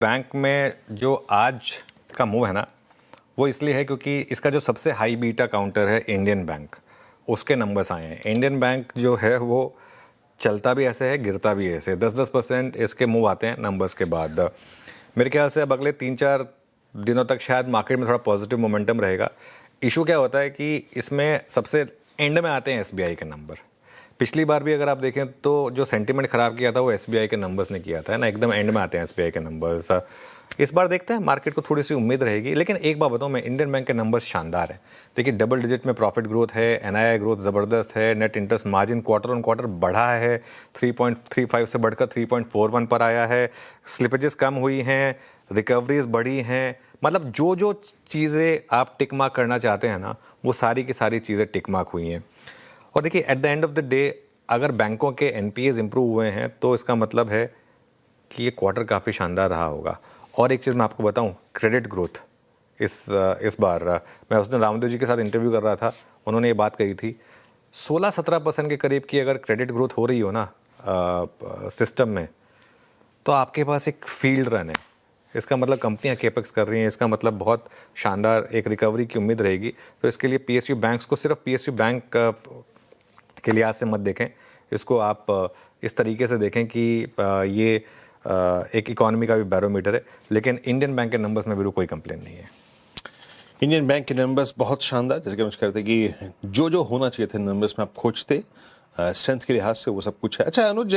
Bank में जो आज का मूव है ना, वो इसलिए है क्योंकि इसका जो सबसे हाई बीटा काउंटर है इंडियन बैंक, उसके नंबर्स आए हैं। इंडियन बैंक जो है वो चलता भी ऐसे है, गिरता भी ऐसे। 10-10% इसके मूव आते हैं नंबर्स के बाद। मेरे ख्याल से अब अगले 3-4 दिनों तक शायद मार्केट में थोड़ा पॉजिटिव मोमेंटम रहेगा। इशू क्या होता है कि इसमें सबसे एंड में आते हैं एसबीआई के नंबर। पिछली बार भी अगर आप देखें तो जो सेंटीमेंट खराब किया था वो एसबीआई के नंबर्स ने किया था, है ना। एकदम एंड में आते हैं एसबीआई के नंबर्स। इस बार देखते हैं, मार्केट को थोड़ी सी उम्मीद रहेगी। लेकिन एक बात बताऊं मैं, इंडियन बैंक के नंबर्स शानदार है। देखिए, डबल डिजिट में प्रॉफिट ग्रोथ है, एनआईआई ग्रोथ ज़बरदस्त है, net interest margin quarter on quarter बढ़ा है, 3.35 से बढ़कर 3.41 पर आया है, स्लिपेजेस कम हुई हैं, रिकवरीज बढ़ी हैं। मतलब जो जो चीज़ें आप टिक मार्क करना चाहते हैं ना, वो सारी की सारी चीज़ें टिक मार्क हुई हैं। और देखिए, at the end of the day अगर बैंकों के एनपीएज इंप्रूव हुए हैं तो इसका मतलब है कि ये क्वार्टर काफ़ी शानदार रहा होगा। और एक चीज़ मैं आपको बताऊं, क्रेडिट ग्रोथ इस बार मैं उस दिन रामदेव जी के साथ इंटरव्यू कर रहा था, उन्होंने ये बात कही थी, 16-17% के करीब की अगर क्रेडिट ग्रोथ हो रही हो ना सिस्टम में, तो आपके पास एक फील्ड रन है। इसका मतलब कंपनियां केपेक्स कर रही हैं, इसका मतलब बहुत शानदार एक रिकवरी की उम्मीद रहेगी। तो इसके लिए पीएसयू बैंक्स को सिर्फ पीएसयू बैंक के लिहाज से मत देखें, इसको आप इस तरीके से देखें कि ये एक इकोनॉमी का भी बैरोमीटर है। लेकिन इंडियन बैंक के नंबर्स में बिल्कुल कोई कंप्लेन नहीं है। इंडियन बैंक के नंबर्स बहुत शानदार, जैसे कि अनुज कहते कि जो जो होना चाहिए थे नंबर्स में आप खोजते, स्ट्रेंथ के लिहाज से वो सब कुछ है। अच्छा अनुज,